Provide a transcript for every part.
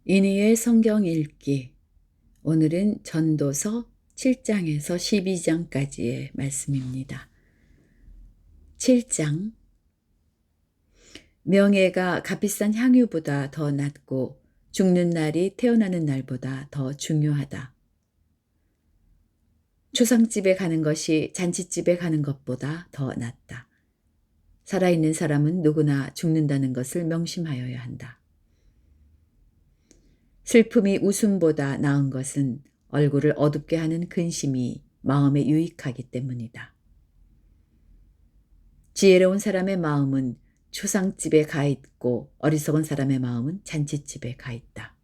이니의 성경 읽기. 오늘은 전도서 7장에서 12장까지의 말씀입니다. 7장. 명예가 값비싼 향유보다 더 낫고 죽는 날이 태어나는 날보다 더 중요하다. 초상집에 가는 것이 잔치집에 가는 것보다 더 낫다. 살아있는 사람은 누구나 죽는다는 것을 명심하여야 한다. 슬픔이 웃음보다 나은 것은 얼굴을 어둡게 하는 근심이 마음에 유익하기 때문이다. 지혜로운 사람의 마음은 초상집에 가 있고 어리석은 사람의 마음은 잔치집에 가 있다.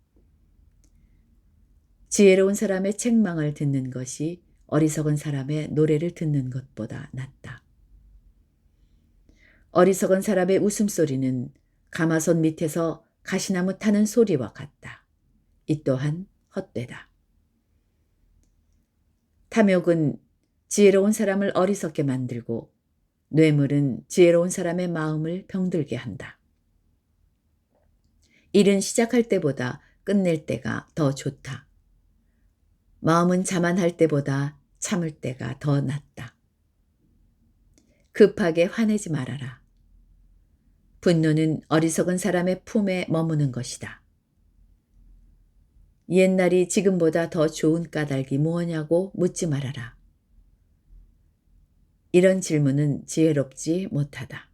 지혜로운 사람의 책망을 듣는 것이 어리석은 사람의 노래를 듣는 것보다 낫다. 어리석은 사람의 웃음소리는 가마솥 밑에서 가시나무 타는 소리와 같다. 이 또한 헛되다. 탐욕은 지혜로운 사람을 어리석게 만들고 뇌물은 지혜로운 사람의 마음을 병들게 한다. 일은 시작할 때보다 끝낼 때가 더 좋다. 마음은 자만할 때보다 참을 때가 더 낫다. 급하게 화내지 말아라. 분노는 어리석은 사람의 품에 머무는 것이다. 옛날이 지금보다 더 좋은 까닭이 무엇냐고 묻지 말아라. 이런 질문은 지혜롭지 못하다.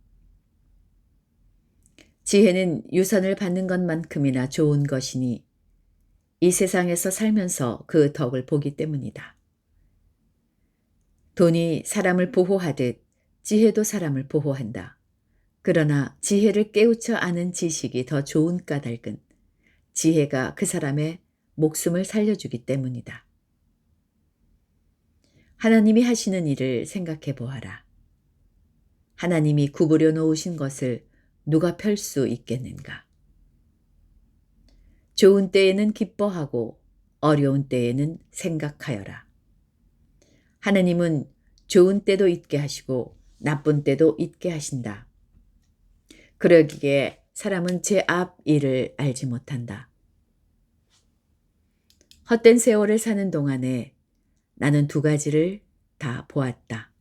지혜는 유산을 받는 것만큼이나 좋은 것이니 이 세상에서 살면서 그 덕을 보기 때문이다. 돈이 사람을 보호하듯 지혜도 사람을 보호한다. 그러나 지혜를 깨우쳐 아는 지식이 더 좋은 까닭은 지혜가 그 사람의 목숨을 살려주기 때문이다. 하나님이 하시는 일을 생각해 보아라. 하나님이 구부려 놓으신 것을 누가 펼 수 있겠는가? 좋은 때에는 기뻐하고 어려운 때에는 생각하여라. 하나님은 좋은 때도 있게 하시고 나쁜 때도 있게 하신다. 그러기에 사람은 제 앞 일을 알지 못한다. 헛된 세월을 사는 동안에 나는 두 가지를 다 보았다.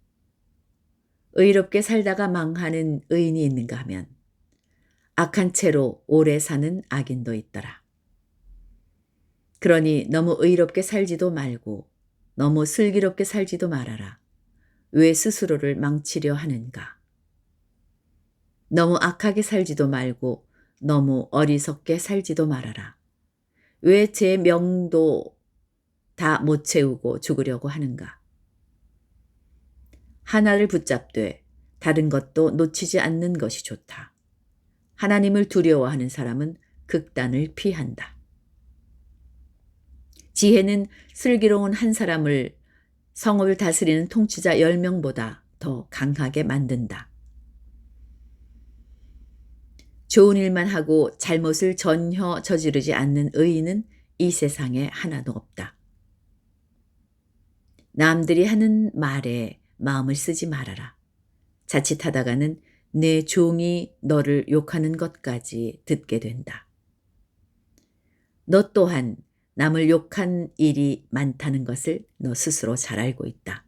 의롭게 살다가 망하는 의인이 있는가 하면 악한 채로 오래 사는 악인도 있더라. 그러니 너무 의롭게 살지도 말고 너무 슬기롭게 살지도 말아라. 왜 스스로를 망치려 하는가? 너무 악하게 살지도 말고 너무 어리석게 살지도 말아라. 왜 제 명도 다 못 채우고 죽으려고 하는가? 하나를 붙잡되 다른 것도 놓치지 않는 것이 좋다. 하나님을 두려워하는 사람은 극단을 피한다. 지혜는 슬기로운 한 사람을 성읍을 다스리는 통치자 10명보다 더 강하게 만든다. 좋은 일만 하고 잘못을 전혀 저지르지 않는 의인은 이 세상에 하나도 없다. 남들이 하는 말에 마음을 쓰지 말아라. 자칫하다가는 내 종이 너를 욕하는 것까지 듣게 된다. 너 또한 남을 욕한 일이 많다는 것을 너 스스로 잘 알고 있다.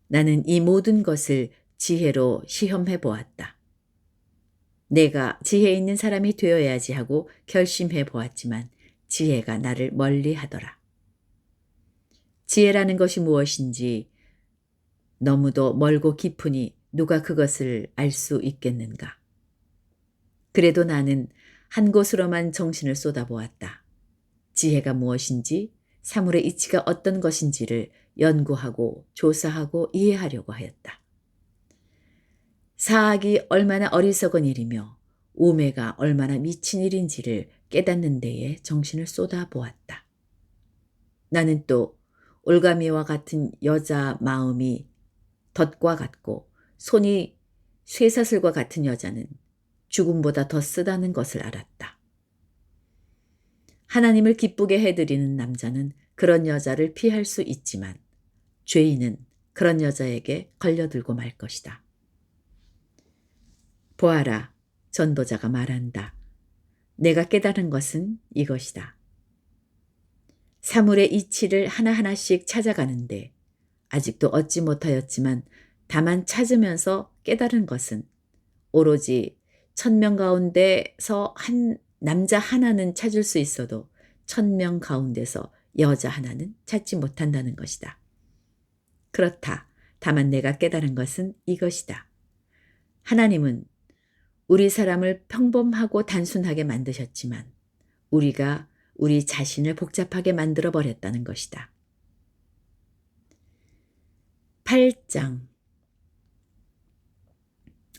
나는 이 모든 것을 지혜로 시험해 보았다. 내가 지혜 있는 사람이 되어야지 하고 결심해 보았지만 지혜가 나를 멀리 하더라. 지혜라는 것이 무엇인지 너무도 멀고 깊으니 누가 그것을 알 수 있겠는가? 그래도 나는 한 곳으로만 정신을 쏟아보았다. 지혜가 무엇인지 사물의 이치가 어떤 것인지를 연구하고 조사하고 이해하려고 하였다. 사악이 얼마나 어리석은 일이며 우매가 얼마나 미친 일인지를 깨닫는 데에 정신을 쏟아보았다. 나는 또 올가미와 같은 여자 마음이 덫과 같고 손이 쇠사슬과 같은 여자는 죽음보다 더 쓰다는 것을 알았다. 하나님을 기쁘게 해드리는 남자는 그런 여자를 피할 수 있지만 죄인은 그런 여자에게 걸려들고 말 것이다. 보아라, 전도자가 말한다. 내가 깨달은 것은 이것이다. 사물의 이치를 하나하나씩 찾아가는데 아직도 얻지 못하였지만 다만 찾으면서 깨달은 것은 오로지 1000명 가운데서 한 남자 하나는 찾을 수 있어도 1000명 가운데서 여자 하나는 찾지 못한다는 것이다. 그렇다. 다만 내가 깨달은 것은 이것이다. 하나님은 우리 사람을 평범하고 단순하게 만드셨지만 우리가 우리 자신을 복잡하게 만들어 버렸다는 것이다. 8장.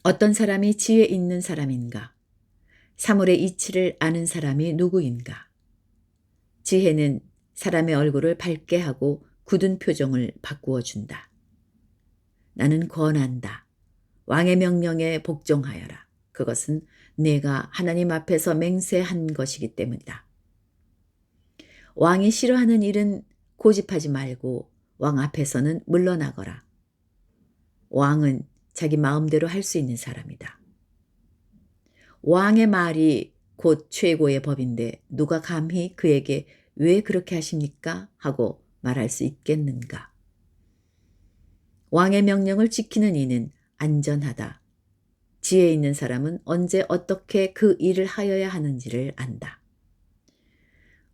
어떤 사람이 지혜 있는 사람인가? 사물의 이치를 아는 사람이 누구인가? 지혜는 사람의 얼굴을 밝게 하고 굳은 표정을 바꾸어 준다. 나는 권한다. 왕의 명령에 복종하여라. 그것은 내가 하나님 앞에서 맹세한 것이기 때문이다. 왕이 싫어하는 일은 고집하지 말고 왕 앞에서는 물러나거라. 왕은 자기 마음대로 할 수 있는 사람이다. 왕의 말이 곧 최고의 법인데 누가 감히 그에게 왜 그렇게 하십니까? 하고 말할 수 있겠는가? 왕의 명령을 지키는 이는 안전하다. 지혜 있는 사람은 언제 어떻게 그 일을 하여야 하는지를 안다.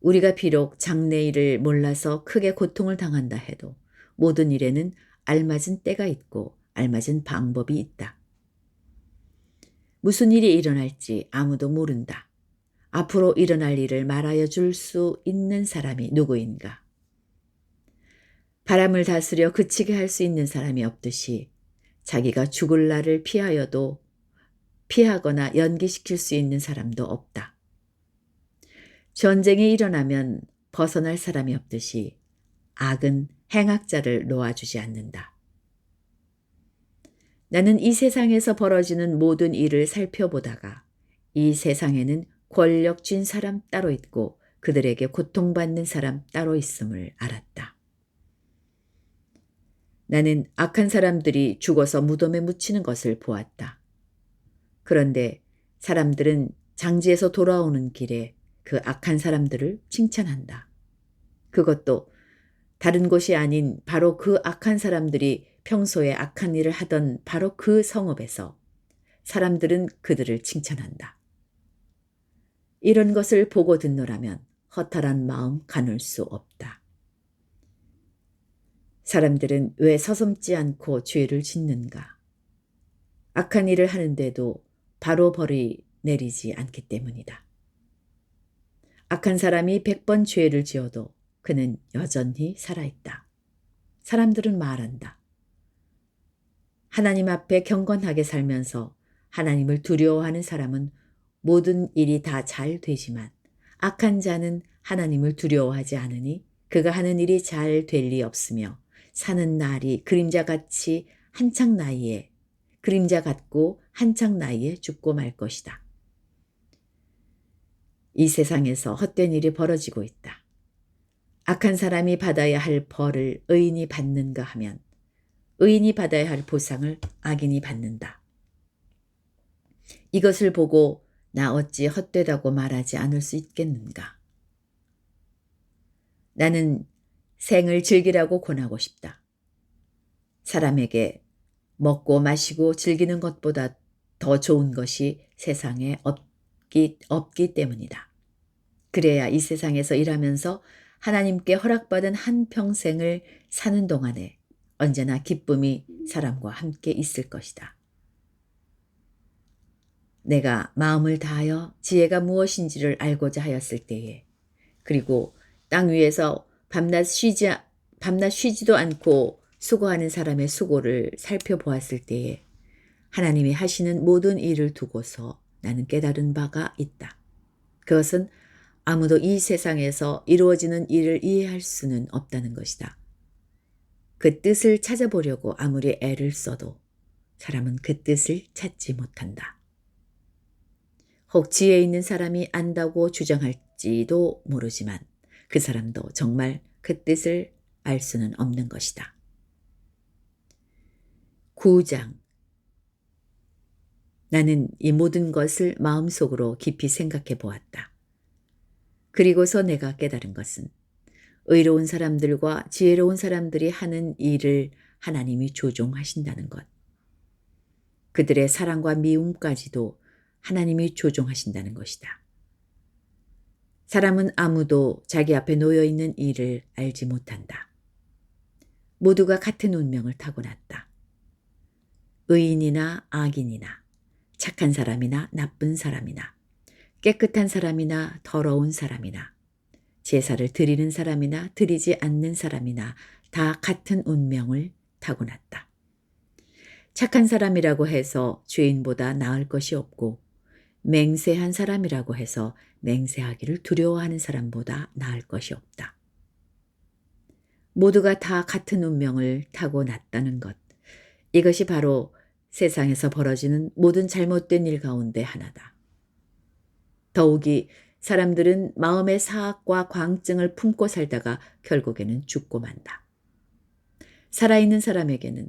우리가 비록 장래일을 몰라서 크게 고통을 당한다 해도 모든 일에는 알맞은 때가 있고 알맞은 방법이 있다. 무슨 일이 일어날지 아무도 모른다. 앞으로 일어날 일을 말하여 줄 수 있는 사람이 누구인가? 바람을 다스려 그치게 할 수 있는 사람이 없듯이 자기가 죽을 날을 피하거나 연기시킬 수 있는 사람도 없다. 전쟁이 일어나면 벗어날 사람이 없듯이 악은 행악자를 놓아주지 않는다. 나는 이 세상에서 벌어지는 모든 일을 살펴보다가 이 세상에는 권력 쥔 사람 따로 있고 그들에게 고통받는 사람 따로 있음을 알았다. 나는 악한 사람들이 죽어서 무덤에 묻히는 것을 보았다. 그런데 사람들은 장지에서 돌아오는 길에 그 악한 사람들을 칭찬한다. 그것도 다른 곳이 아닌 바로 그 악한 사람들이 평소에 악한 일을 하던 바로 그 성읍에서 사람들은 그들을 칭찬한다. 이런 것을 보고 듣노라면 허탈한 마음 가눌 수 없다. 사람들은 왜 서슴지 않고 죄를 짓는가? 악한 일을 하는데도 바로 벌이 내리지 않기 때문이다. 악한 사람이 100번 죄를 지어도 그는 여전히 살아있다. 사람들은 말한다. 하나님 앞에 경건하게 살면서 하나님을 두려워하는 사람은 모든 일이 다 잘 되지만 악한 자는 하나님을 두려워하지 않으니 그가 하는 일이 잘 될 리 없으며 사는 날이 그림자 같고 한창 나이에 죽고 말 것이다. 이 세상에서 헛된 일이 벌어지고 있다. 악한 사람이 받아야 할 벌을 의인이 받는가 하면 의인이 받아야 할 보상을 악인이 받는다. 이것을 보고 나 어찌 헛되다고 말하지 않을 수 있겠는가? 나는 생을 즐기라고 권하고 싶다. 사람에게 먹고 마시고 즐기는 것보다 더 좋은 것이 세상에 없기 때문이다. 그래야 이 세상에서 일하면서 하나님께 허락받은 한평생을 사는 동안에 언제나 기쁨이 사람과 함께 있을 것이다. 내가 마음을 다하여 지혜가 무엇인지를 알고자 하였을 때에 그리고 땅 위에서 밤낮 쉬지도 않고 수고하는 사람의 수고를 살펴보았을 때에 하나님이 하시는 모든 일을 두고서 나는 깨달은 바가 있다. 그것은 아무도 이 세상에서 이루어지는 일을 이해할 수는 없다는 것이다. 그 뜻을 찾아보려고 아무리 애를 써도 사람은 그 뜻을 찾지 못한다. 혹 지혜 있는 사람이 안다고 주장할지도 모르지만 그 사람도 정말 그 뜻을 알 수는 없는 것이다. 9장. 나는 이 모든 것을 마음속으로 깊이 생각해 보았다. 그리고서 내가 깨달은 것은 의로운 사람들과 지혜로운 사람들이 하는 일을 하나님이 조종하신다는 것. 그들의 사랑과 미움까지도 하나님이 조종하신다는 것이다. 사람은 아무도 자기 앞에 놓여 있는 일을 알지 못한다. 모두가 같은 운명을 타고났다. 의인이나 악인이나 착한 사람이나 나쁜 사람이나 깨끗한 사람이나 더러운 사람이나 제사를 드리는 사람이나 드리지 않는 사람이나 다 같은 운명을 타고났다. 착한 사람이라고 해서 죄인보다 나을 것이 없고 맹세한 사람이라고 해서 맹세하기를 두려워하는 사람보다 나을 것이 없다. 모두가 다 같은 운명을 타고났다는 것. 이것이 바로 세상에서 벌어지는 모든 잘못된 일 가운데 하나다. 더욱이 사람들은 마음의 사악과 광증을 품고 살다가 결국에는 죽고 만다. 살아있는 사람에게는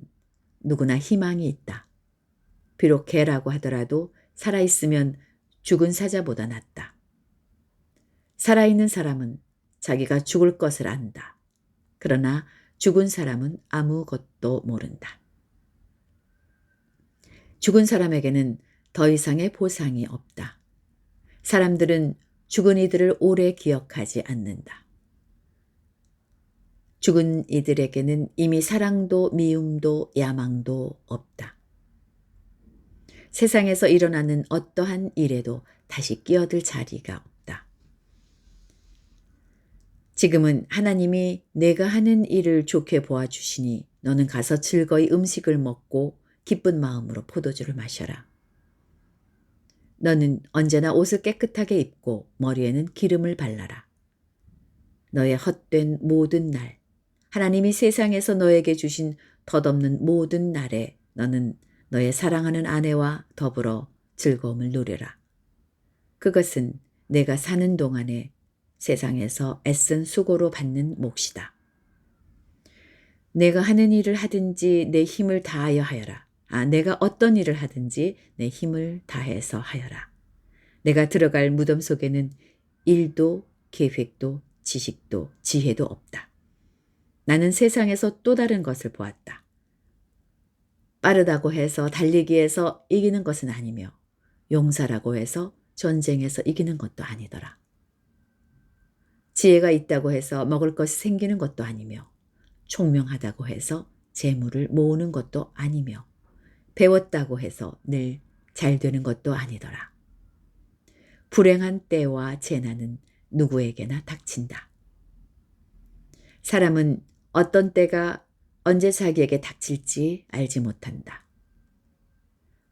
누구나 희망이 있다. 비록 개라고 하더라도 살아있으면 죽은 사자보다 낫다. 살아있는 사람은 자기가 죽을 것을 안다. 그러나 죽은 사람은 아무것도 모른다. 죽은 사람에게는 더 이상의 보상이 없다. 사람들은 죽은 이들을 오래 기억하지 않는다. 죽은 이들에게는 이미 사랑도 미움도 야망도 없다. 세상에서 일어나는 어떠한 일에도 다시 끼어들 자리가 없다. 지금은 하나님이 내가 하는 일을 좋게 보아주시니 너는 가서 즐거이 음식을 먹고 기쁜 마음으로 포도주를 마셔라. 너는 언제나 옷을 깨끗하게 입고 머리에는 기름을 발라라. 너의 헛된 모든 날, 하나님이 세상에서 너에게 주신 덧없는 모든 날에 너는 너의 사랑하는 아내와 더불어 즐거움을 누려라. 그것은 내가 사는 동안에 세상에서 애쓴 수고로 받는 몫이다. 내가 하는 일을 하든지 내 힘을 다하여 하여라. 내가 어떤 일을 하든지 내 힘을 다해서 하여라. 내가 들어갈 무덤 속에는 일도 계획도 지식도 지혜도 없다. 나는 세상에서 또 다른 것을 보았다. 빠르다고 해서 달리기에서 이기는 것은 아니며 용사라고 해서 전쟁에서 이기는 것도 아니더라. 지혜가 있다고 해서 먹을 것이 생기는 것도 아니며 총명하다고 해서 재물을 모으는 것도 아니며 배웠다고 해서 늘 잘 되는 것도 아니더라. 불행한 때와 재난은 누구에게나 닥친다. 사람은 어떤 때가 언제 자기에게 닥칠지 알지 못한다.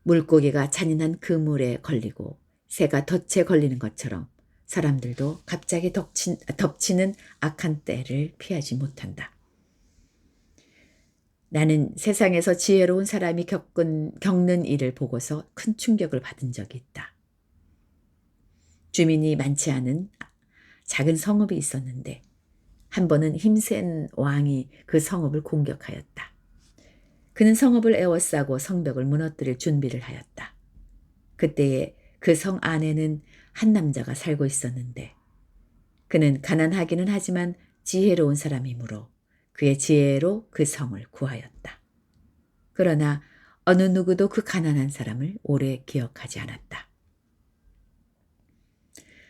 물고기가 잔인한 그물에 걸리고 새가 덫에 걸리는 것처럼 사람들도 갑자기 덮치는 악한 때를 피하지 못한다. 나는 세상에서 지혜로운 사람이 겪는 일을 보고서 큰 충격을 받은 적이 있다. 주민이 많지 않은 작은 성읍이 있었는데 한 번은 힘센 왕이 그 성읍을 공격하였다. 그는 성읍을 에워싸고 성벽을 무너뜨릴 준비를 하였다. 그때에 그 성 안에는 한 남자가 살고 있었는데 그는 가난하기는 하지만 지혜로운 사람이므로 그의 지혜로 그 성을 구하였다. 그러나 어느 누구도 그 가난한 사람을 오래 기억하지 않았다.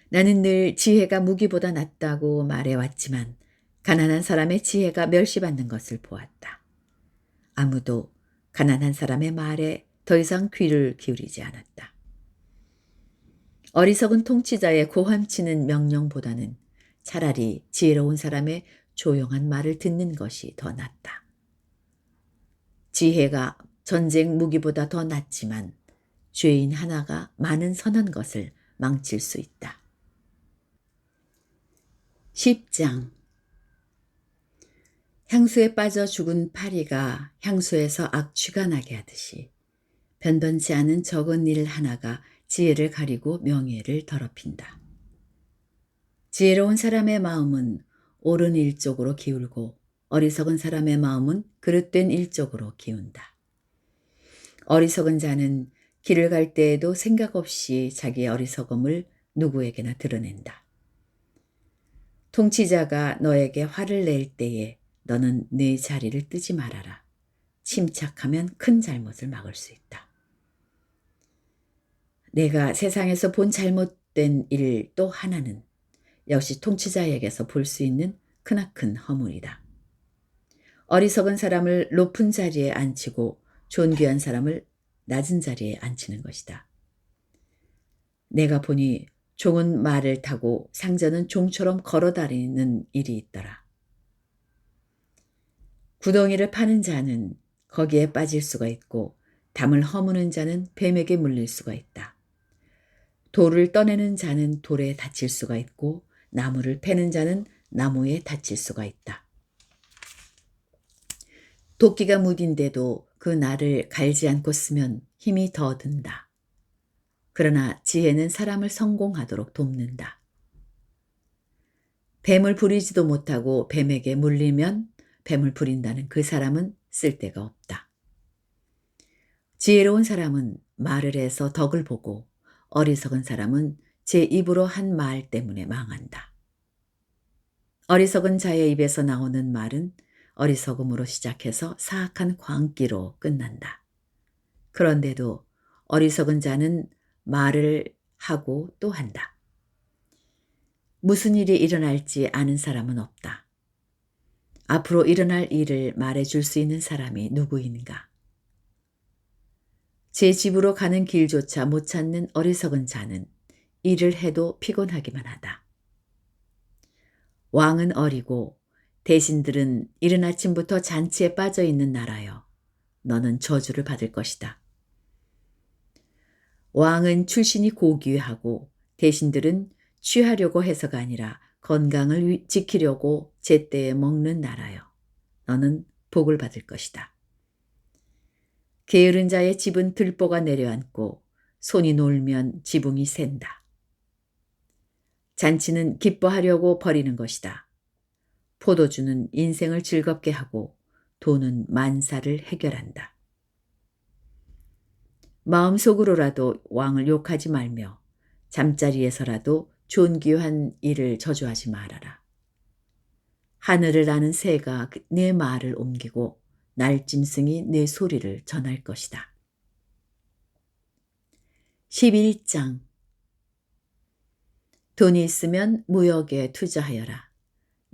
나는 늘 지혜가 무기보다 낫다고 말해왔지만 가난한 사람의 지혜가 멸시받는 것을 보았다. 아무도 가난한 사람의 말에 더 이상 귀를 기울이지 않았다. 어리석은 통치자의 고함치는 명령보다는 차라리 지혜로운 사람의 조용한 말을 듣는 것이 더 낫다. 지혜가 전쟁 무기보다 더 낫지만 죄인 하나가 많은 선한 것을 망칠 수 있다. 10장 향수에 빠져 죽은 파리가 향수에서 악취가 나게 하듯이 변변치 않은 적은 일 하나가 지혜를 가리고 명예를 더럽힌다. 지혜로운 사람의 마음은 옳은 일 쪽으로 기울고 어리석은 사람의 마음은 그릇된 일 쪽으로 기운다. 어리석은 자는 길을 갈 때에도 생각 없이 자기의 어리석음을 누구에게나 드러낸다. 통치자가 너에게 화를 낼 때에 너는 네 자리를 뜨지 말아라. 침착하면 큰 잘못을 막을 수 있다. 내가 세상에서 본 잘못된 일 또 하나는 역시 통치자에게서 볼 수 있는 크나큰 허물이다. 어리석은 사람을 높은 자리에 앉히고 존귀한 사람을 낮은 자리에 앉히는 것이다. 내가 보니 종은 말을 타고 상전은 종처럼 걸어다니는 일이 있더라. 구덩이를 파는 자는 거기에 빠질 수가 있고 담을 허무는 자는 뱀에게 물릴 수가 있다. 돌을 떠내는 자는 돌에 다칠 수가 있고 나무를 패는 자는 나무에 다칠 수가 있다. 도끼가 무딘데도 그 날을 갈지 않고 쓰면 힘이 더 든다. 그러나 지혜는 사람을 성공하도록 돕는다. 뱀을 부리지도 못하고 뱀에게 물리면 뱀을 부린다는 그 사람은 쓸데가 없다. 지혜로운 사람은 말을 해서 덕을 보고 어리석은 사람은 제 입으로 한 말 때문에 망한다. 어리석은 자의 입에서 나오는 말은 어리석음으로 시작해서 사악한 광기로 끝난다. 그런데도 어리석은 자는 말을 하고 또 한다. 무슨 일이 일어날지 아는 사람은 없다. 앞으로 일어날 일을 말해줄 수 있는 사람이 누구인가? 제 집으로 가는 길조차 못 찾는 어리석은 자는 일을 해도 피곤하기만 하다. 왕은 어리고 대신들은 이른 아침부터 잔치에 빠져 있는 나라여, 너는 저주를 받을 것이다. 왕은 출신이 고귀하고 대신들은 취하려고 해서가 아니라 건강을 지키려고 제때에 먹는 나라여, 너는 복을 받을 것이다. 게으른 자의 집은 들보가 내려앉고 손이 놀면 지붕이 샌다. 잔치는 기뻐하려고 벌이는 것이다. 포도주는 인생을 즐겁게 하고 돈은 만사를 해결한다. 마음속으로라도 왕을 욕하지 말며 잠자리에서라도 존귀한 일을 저주하지 말아라. 하늘을 나는 새가 내 말을 옮기고 날짐승이 내 소리를 전할 것이다. 11장 돈이 있으면 무역에 투자하여라.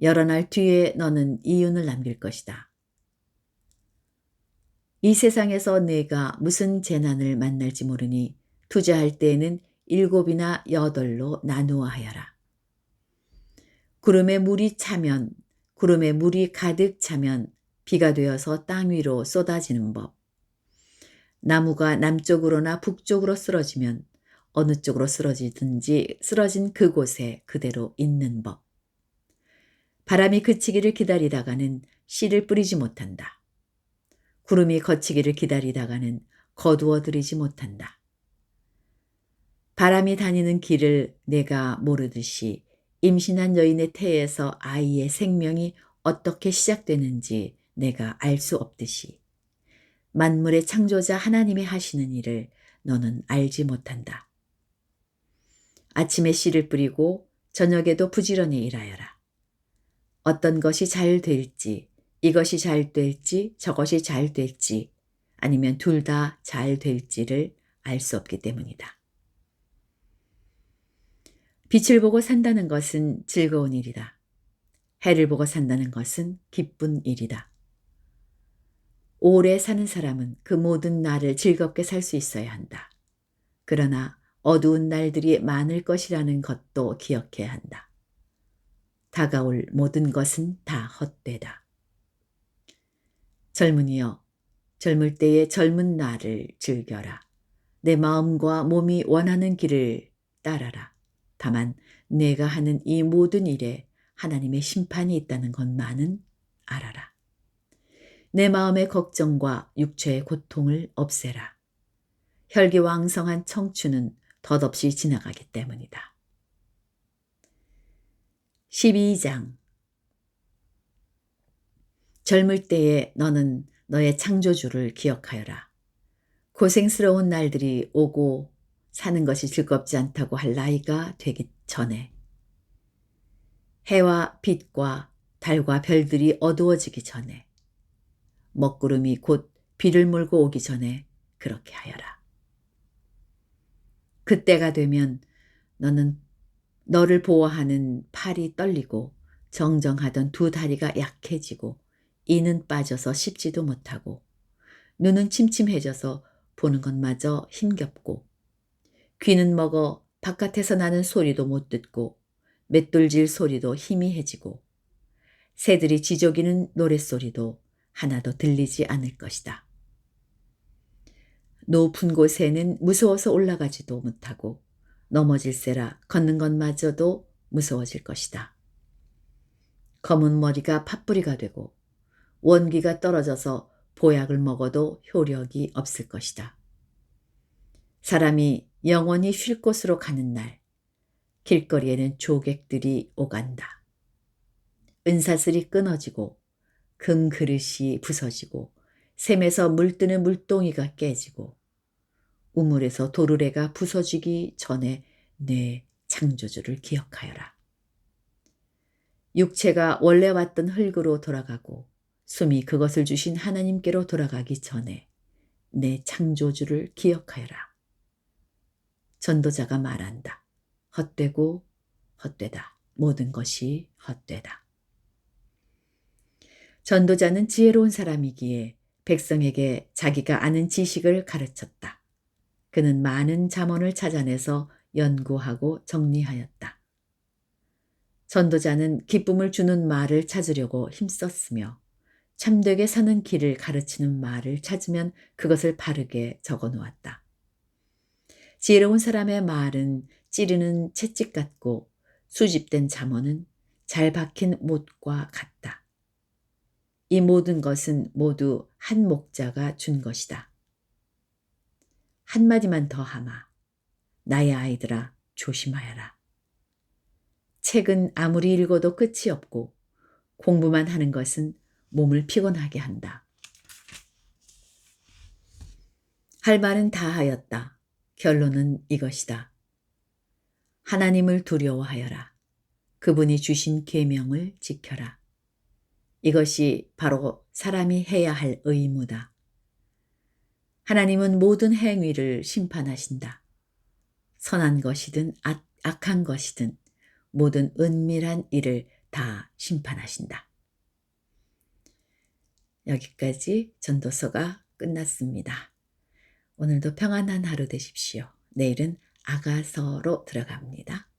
여러 날 뒤에 너는 이윤을 남길 것이다. 이 세상에서 내가 무슨 재난을 만날지 모르니 투자할 때에는 7이나 8로 나누어 하여라. 구름에 물이 가득 차면 비가 되어서 땅 위로 쏟아지는 법. 나무가 남쪽으로나 북쪽으로 쓰러지면 어느 쪽으로 쓰러지든지 쓰러진 그곳에 그대로 있는 법. 바람이 그치기를 기다리다가는 씨를 뿌리지 못한다. 구름이 거치기를 기다리다가는 거두어 들이지 못한다. 바람이 다니는 길을 내가 모르듯이 임신한 여인의 태에서 아이의 생명이 어떻게 시작되는지 내가 알 수 없듯이 만물의 창조자 하나님이 하시는 일을 너는 알지 못한다. 아침에 씨를 뿌리고 저녁에도 부지런히 일하여라. 어떤 것이 잘 될지, 이것이 잘 될지, 저것이 잘 될지, 아니면 둘 다 잘 될지를 알 수 없기 때문이다. 빛을 보고 산다는 것은 즐거운 일이다. 해를 보고 산다는 것은 기쁜 일이다. 오래 사는 사람은 그 모든 날을 즐겁게 살 수 있어야 한다. 그러나 어두운 날들이 많을 것이라는 것도 기억해야 한다. 다가올 모든 것은 다 헛되다. 젊은이여, 젊을 때의 젊은 날을 즐겨라. 내 마음과 몸이 원하는 길을 따라라. 다만 내가 하는 이 모든 일에 하나님의 심판이 있다는 것만은 알아라. 내 마음의 걱정과 육체의 고통을 없애라. 혈기왕성한 청춘은 덧없이 지나가기 때문이다. 12장 젊을 때에 너는 너의 창조주를 기억하여라. 고생스러운 날들이 오고 사는 것이 즐겁지 않다고 할 나이가 되기 전에, 해와 빛과 달과 별들이 어두워지기 전에, 먹구름이 곧 비를 몰고 오기 전에 그렇게 하여라. 그때가 되면 너는 너를 보호하는 팔이 떨리고 정정하던 두 다리가 약해지고 이는 빠져서 씹지도 못하고 눈은 침침해져서 보는 것마저 힘겹고 귀는 먹어 바깥에서 나는 소리도 못 듣고 맷돌질 소리도 희미해지고 새들이 지저귀는 노랫소리도 하나도 들리지 않을 것이다. 높은 곳에는 무서워서 올라가지도 못하고 넘어질세라 걷는 것마저도 무서워질 것이다. 검은 머리가 팥뿌리가 되고 원기가 떨어져서 보약을 먹어도 효력이 없을 것이다. 사람이 영원히 쉴 곳으로 가는 날, 길거리에는 조객들이 오간다. 은사슬이 끊어지고 금 그릇이 부서지고 샘에서 물뜨는 물동이가 깨지고 우물에서 도르래가 부서지기 전에 내 창조주를 기억하여라. 육체가 원래 왔던 흙으로 돌아가고 숨이 그것을 주신 하나님께로 돌아가기 전에 내 창조주를 기억하여라. 전도자가 말한다. 헛되고 헛되다. 모든 것이 헛되다. 전도자는 지혜로운 사람이기에 백성에게 자기가 아는 지식을 가르쳤다. 그는 많은 잠언을 찾아내서 연구하고 정리하였다. 전도자는 기쁨을 주는 말을 찾으려고 힘썼으며 참되게 사는 길을 가르치는 말을 찾으면 그것을 바르게 적어 놓았다. 지혜로운 사람의 말은 찌르는 채찍 같고 수집된 잠언은 잘 박힌 못과 같다. 이 모든 것은 모두 한 목자가 준 것이다. 한마디만 더 하마. 나의 아이들아 조심하여라. 책은 아무리 읽어도 끝이 없고 공부만 하는 것은 몸을 피곤하게 한다. 할 말은 다 하였다. 결론은 이것이다. 하나님을 두려워하여라. 그분이 주신 계명을 지켜라. 이것이 바로 사람이 해야 할 의무다. 하나님은 모든 행위를 심판하신다. 선한 것이든 악한 것이든 모든 은밀한 일을 다 심판하신다. 여기까지 전도서가 끝났습니다. 오늘도 평안한 하루 되십시오. 내일은 아가서로 들어갑니다.